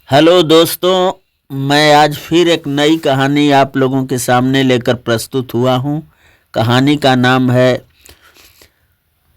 Hello दोस्तों, मैं आज फिर एक नई कहानी आप लोगों के सामने लेकर प्रस्तुत हुआ हूँ। कहानी का नाम है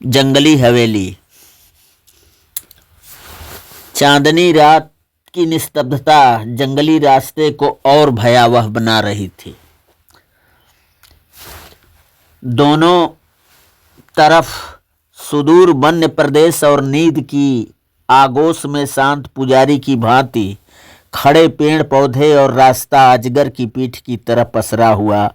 जंगली हवेली। चांदनी रात की निस्तब्धता जंगली रास्ते को और भयावह बना रही थी। दोनों तरफ सुदूर वन्य प्रदेश और नींद की आगोश में शांत पुजारी की भांति खड़े पेड़ पौधे और रास्ता अजगर की पीठ की तरह पसरा हुआ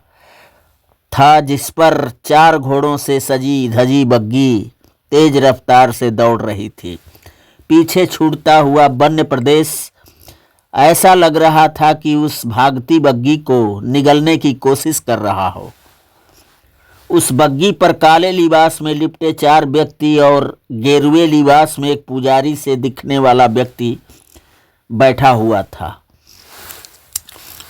था, जिस पर 4 घोड़ों से सजी धजी बग्गी तेज रफ्तार से दौड़ रही थी। पीछे छूटता हुआ वन्य प्रदेश ऐसा लग रहा था कि उस भागती बग्गी को निगलने की कोशिश कर रहा हो। उस बग्गी पर काले लिबास में लिपटे 4 व्यक्ति और गेरुए लिबास में एक पुजारी से दिखने वाला व्यक्ति बैठा हुआ था।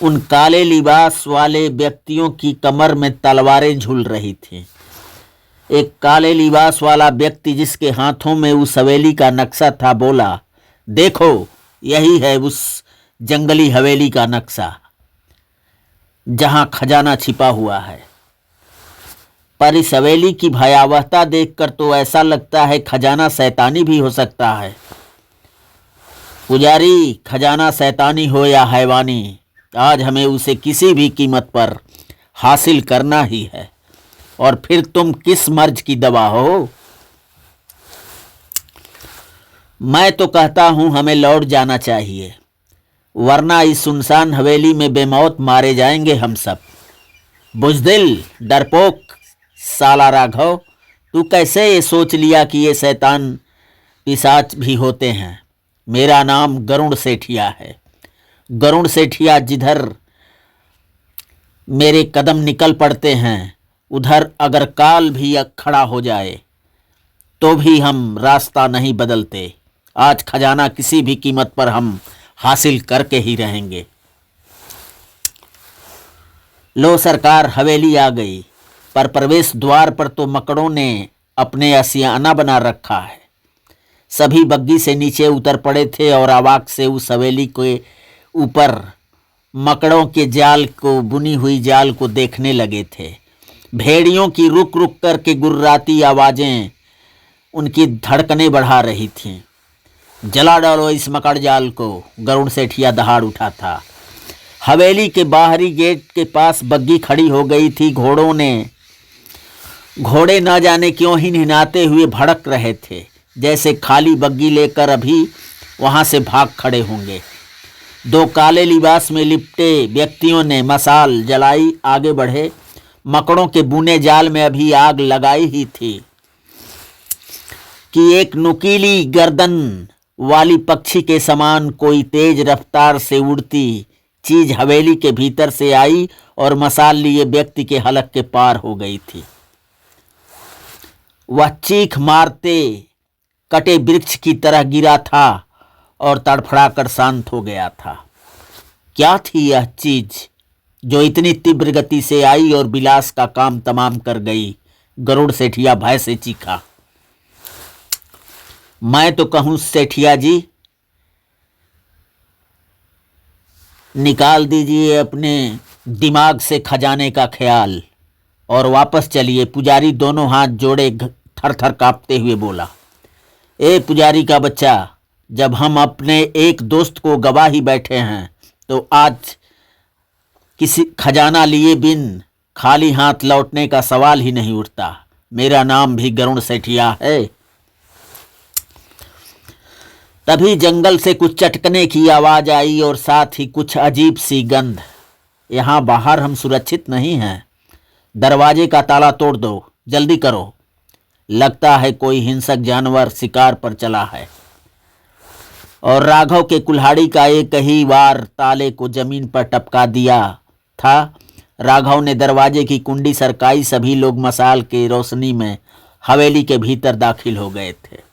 उन काले लिबास वाले व्यक्तियों की कमर में तलवारें झूल रही थीं। एक काले लिबास वाला व्यक्ति जिसके हाथों में उस हवेली का नक्शा था बोला, देखो, यही है उस जंगली हवेली का नक्शा जहां खजाना छिपा हुआ है। पर इस हवेली की भयावहता देखकर तो ऐसा लगता है खजाना शैतानी भी हो सकता है। पुजारी, खजाना शैतानी हो या हैवानी, आज हमें उसे किसी भी कीमत पर हासिल करना ही है। और फिर तुम किस मर्ज की दवा हो? मैं तो कहता हूं हमें लौट जाना चाहिए, वरना इस सुनसान हवेली में बेमौत मारे जाएंगे हम सब। बुज़दिल, डरपोक साला राघव, तू कैसे ये सोच लिया कि ये शैतान पिशाच भी होते हैं? मेरा नाम गरुड़ सेठिया है। गरुड़ सेठिया, जिधर मेरे कदम निकल पड़ते हैं उधर अगर काल भी खड़ा हो जाए तो भी हम रास्ता नहीं बदलते। आज खजाना किसी भी कीमत पर हम हासिल करके ही रहेंगे। लो सरकार, हवेली आ गई, पर प्रवेश द्वार पर तो मकड़ों ने अपने आशियाना बना रखा है। सभी बग्गी से नीचे उतर पड़े थे और अवाक से उस हवेली के ऊपर मकड़ों के जाल को, बुनी हुई जाल को देखने लगे थे। भेड़ियों की रुक रुक करके गुर्राती आवाजें उनकी धड़कनें बढ़ा रही थीं। जला डालो इस मकड़ जाल को, गरुड़ सेठिया दहाड़ उठा था। हवेली के बाहरी गेट के पास बग्गी खड़ी हो गई थी। घोड़े न जाने क्यों ही निहनाते हुए भड़क रहे थे, जैसे खाली बग्गी लेकर अभी वहां से भाग खड़े होंगे। 2 काले लिबास में लिपटे व्यक्तियों ने मसाल जलाई आगे बढ़े। मकड़ों के बुने जाल में अभी आग लगाई ही थी कि एक नुकीली गर्दन वाली पक्षी के समान कोई तेज रफ्तार से उड़ती चीज हवेली के भीतर से आई और मसाल लिए व्यक्ति के हलक के पार हो गई थी। वह चीख मारते कटे वृक्ष की तरह गिरा था और तड़फड़ाकर शांत हो गया था। क्या थी यह चीज जो इतनी तीव्र गति से आई और विलास का काम तमाम कर गई? गरुड़ सेठिया भय से चीखा। मैं तो कहूं सेठिया जी, निकाल दीजिए अपने दिमाग से खजाने का ख्याल और वापस चलिए। पुजारी दोनों हाथ जोड़े थर थर कांपते हुए बोला, ए पुजारी का बच्चा, जब हम अपने एक दोस्त को गवा ही बैठे हैं तो आज किसी खजाना लिए बिन खाली हाथ लौटने का सवाल ही नहीं उठता। मेरा नाम भी गरुड़ सेठिया है। तभी जंगल से कुछ चटकने की आवाज आई और साथ ही कुछ अजीब सी गंध। यहां बाहर हम सुरक्षित नहीं हैं। दरवाजे का ताला तोड़ दो, जल्दी करो। लगता है कोई हिंसक जानवर शिकार पर चला है। और राघव के कुल्हाड़ी का एक ही वार ताले को जमीन पर टपका दिया था। राघव ने दरवाजे की कुंडी सरकाई। सभी लोग मसाल के रोशनी में हवेली के भीतर दाखिल हो गए थे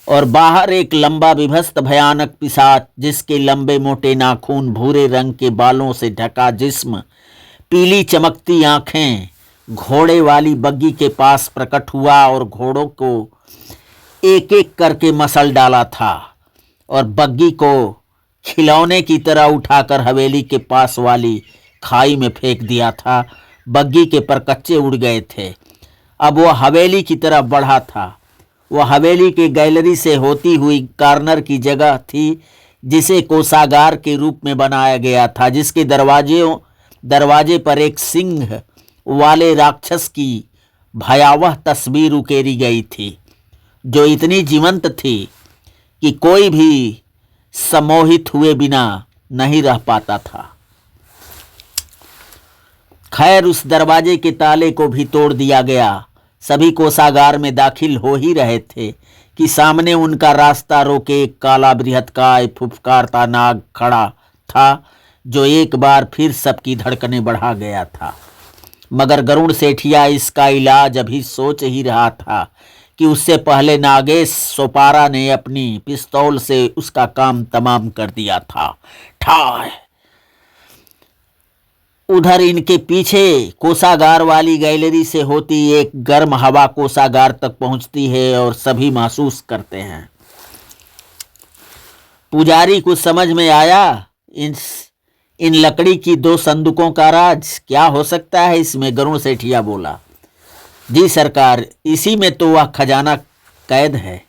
और बाहर एक लंबा विभत्स भयानक पिशाच, जिसके लंबे मोटे नाखून, भूरे रंग के बालों से ढका जिस्म, पीली चमकती आंखें, घोड़े वाली बग्गी के पास प्रकट हुआ और घोड़ों को एक एक करके मसल डाला था और बग्गी को खिलौने की तरह उठाकर हवेली के पास वाली खाई में फेंक दिया था। बग्गी के परकच्चे उड़ गए थे। अब वह हवेली की तरफ बढ़ा था। वह हवेली के गैलरी से होती हुई कॉर्नर की जगह थी जिसे कोषागार के रूप में बनाया गया था, जिसके दरवाजे पर एक सिंह वाले राक्षस की भयावह तस्वीर उकेरी गई थी, जो इतनी जीवंत थी कि कोई भी सम्मोहित हुए बिना नहीं रह पाता था। खैर, उस दरवाजे के ताले को भी तोड़ दिया गया। सभी कोषागार में दाखिल हो ही रहे थे कि सामने उनका रास्ता रोके एक काला बृहत्काय फुफकारता नाग खड़ा था, जो एक बार फिर सबकी धड़कनें बढ़ा गया था। मगर गरुड़ सेठिया इसका इलाज अभी सोच ही रहा था कि उससे पहले नागेश सोपारा ने अपनी पिस्तौल से उसका काम तमाम कर दिया था। ठाय! उधर इनके पीछे कोषागार वाली गैलरी से होती एक गर्म हवा कोषागार तक पहुंचती है और सभी महसूस करते हैं। पुजारी को समझ में आया इन लकड़ी की 2 संदूकों का राज क्या हो सकता है इसमें। गरुड़ सेठिया बोला, जी सरकार, इसी में तो वह खजाना कैद है।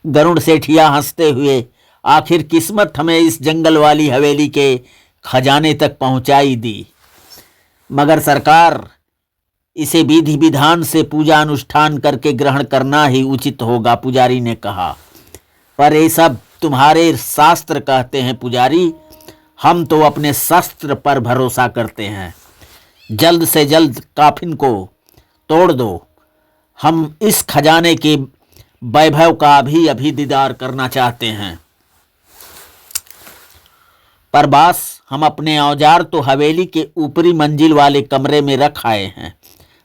गरुड़ सेठिया हंसते हुए, आखिर किस्मत हमें इस जंगल वाली हवेली के खजाने तक पहुंचाई दी। मगर सरकार, इसे विधि विधान से पूजा अनुष्ठान करके ग्रहण करना ही उचित होगा, पुजारी ने कहा। पर ये सब तुम्हारे शास्त्र कहते हैं पुजारी, हम तो अपने शस्त्र पर भरोसा करते हैं। जल्द से जल्द काफिन को तोड़ दो। हम इस खजाने के वैभव का अभी दीदार करना चाहते हैं। पर बास, हम अपने औजार तो हवेली के ऊपरी मंजिल वाले कमरे में रख आए हैं।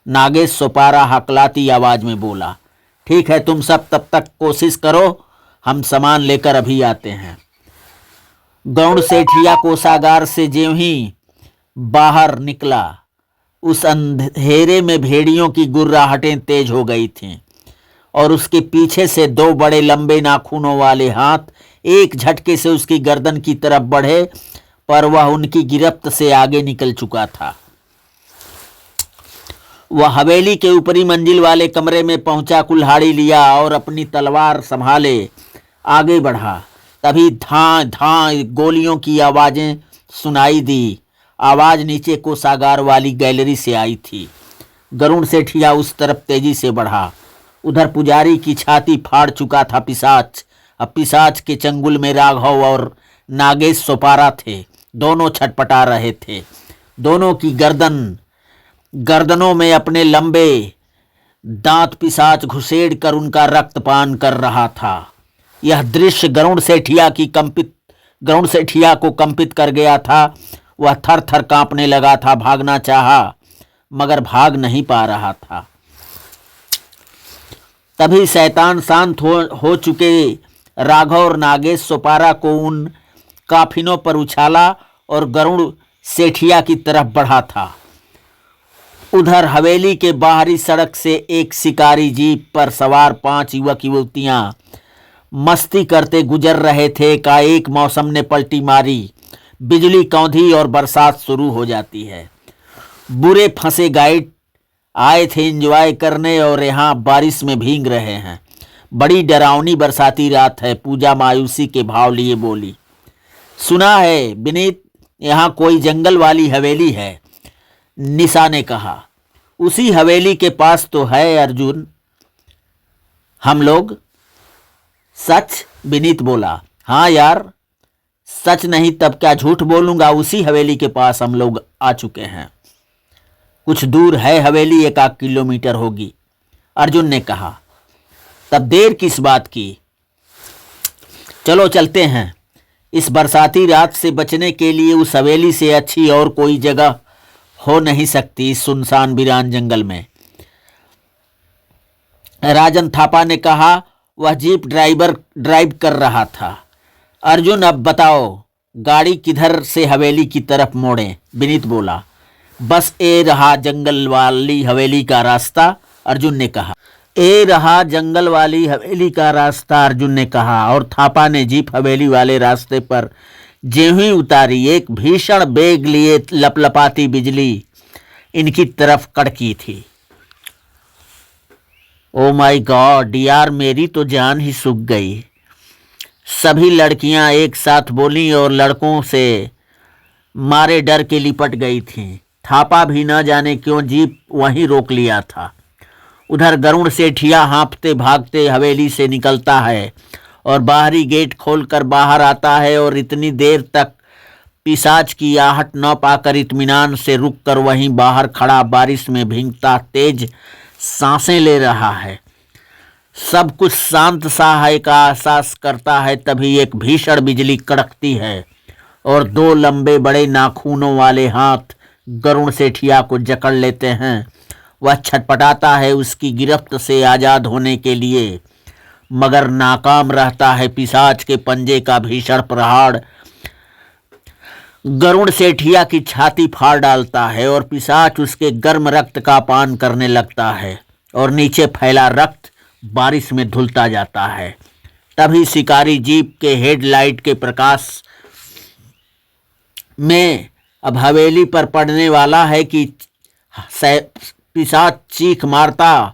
नागेश सोपारा हकलाती आवाज में बोला। ठीक है, तुम सब तब तक कोशिश करो, हम सामान लेकर अभी आते हैं। गरुड़ सेठिया कोषागार से ज्यों ही बाहर निकला, उस अंधेरे में भेड़ियों की गुर्राहटें तेज हो गई थीं और उसके पीछे से 2 बड़े लंबे नाखूनों वाले हाथ एक झटके से उसकी गर्दन की तरफ बढ़े, पर वह उनकी गिरफ्त से आगे निकल चुका था। वह हवेली के ऊपरी मंजिल वाले कमरे में पहुंचा, कुल्हाड़ी लिया और अपनी तलवार संभाले आगे बढ़ा। तभी धां धां गोलियों की आवाजें सुनाई दी। आवाज नीचे कोषागार वाली गैलरी से आई थी। गरुड़ सेठिया उस तरफ तेजी से बढ़ा। उधर पुजारी की छाती फाड़ चुका था पिशाच। अब पिशाच के चंगुल में राघव और नागेश सोपारा थे। दोनों छटपटा रहे थे। दोनों की गर्दनों में अपने लंबे दांत पिशाच घुसेड़ कर उनका रक्तपान कर रहा था। यह दृश्य गरुड़ सेठिया को कंपित कर गया था। वह थर थर कांपने लगा था। भागना चाहा मगर भाग नहीं पा रहा था। तभी शैतान शांत हो चुके राघव और नागेश सोपारा को उन काफिनों पर उछाला और गरुड़ सेठिया की तरफ बढ़ा था। उधर हवेली के बाहरी सड़क से एक शिकारी जीप पर सवार 5 युवक युवतियां मस्ती करते गुजर रहे थे। एकाएक मौसम ने पलटी मारी, बिजली कौंधी और बरसात शुरू हो जाती है। बुरे फंसे गाइड आए थे एंजॉय करने और यहाँ बारिश में भीग रहे हैं। बड़ी डरावनी बरसाती रात है। पूजा मायूसी के भाव लिए बोली। सुना है विनीत, यहाँ कोई जंगल वाली हवेली है, निशा ने कहा। उसी हवेली के पास तो है अर्जुन हम लोग। सच? विनीत बोला। हाँ यार, सच नहीं तब क्या झूठ बोलूंगा। उसी हवेली के पास हम लोग आ चुके हैं। कुछ दूर है हवेली, 1 किलोमीटर होगी, अर्जुन ने कहा। तब देर किस बात की, चलो चलते हैं। इस बरसाती रात से बचने के लिए उस हवेली से अच्छी और कोई जगह हो नहीं सकती इस सुनसान वीरान जंगल में, राजन थापा ने कहा। वह जीप ड्राइव कर रहा था। अर्जुन, अब बताओ गाड़ी किधर से हवेली की तरफ मोड़ें? विनीत बोला। बस ये रहा जंगल वाली हवेली का रास्ता, अर्जुन ने कहा। ए रहा जंगल वाली हवेली का रास्ता, अर्जुन ने कहा, और थापा ने जीप हवेली वाले रास्ते पर ज्यों ही उतारी, एक भीषण बेग लिए लपलपाती बिजली इनकी तरफ कड़की थी। ओ माय गॉड यार, मेरी तो जान ही सूख गई। सभी लड़कियां एक साथ बोलीं और लड़कों से मारे डर के लिपट गई थीं। थापा भी न जाने क्यों जीप वहीं रोक लिया था। उधर गरुड़ सेठिया हाँफते भागते हवेली से निकलता है और बाहरी गेट खोलकर बाहर आता है और इतनी देर तक पिशाच की आहट न पाकर इत्मीनान से रुककर वहीं बाहर खड़ा बारिश में भीगता तेज सांसें ले रहा है। सब कुछ शांत सा है का एहसास करता है, तभी एक भीषण बिजली कड़कती है और दो लंबे बड़े नाखूनों वाले हाथ गरुड़ सेठिया को जकड़ लेते हैं। वह छटपटाता है उसकी गिरफ्त से आज़ाद होने के लिए, मगर नाकाम रहता है। पिशाच के पंजे का भीषण प्रहार गरुड़ सेठिया की छाती फाड़ डालता है और पिशाच उसके गर्म रक्त का पान करने लगता है और नीचे फैला रक्त बारिश में धुलता जाता है। तभी शिकारी जीप के हेडलाइट के प्रकाश में अब हवेली पर पड़ने वाला है कि पिशाच चीख मारता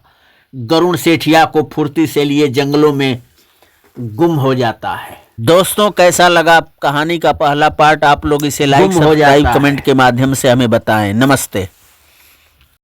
गरुड़ सेठिया को फुर्ती से लिए जंगलों में गुम हो जाता है। दोस्तों, कैसा लगा कहानी का पहला पार्ट? आप लोग इसे लाइक, सब्सक्राइब, कमेंट के माध्यम से हमें बताएं। नमस्ते।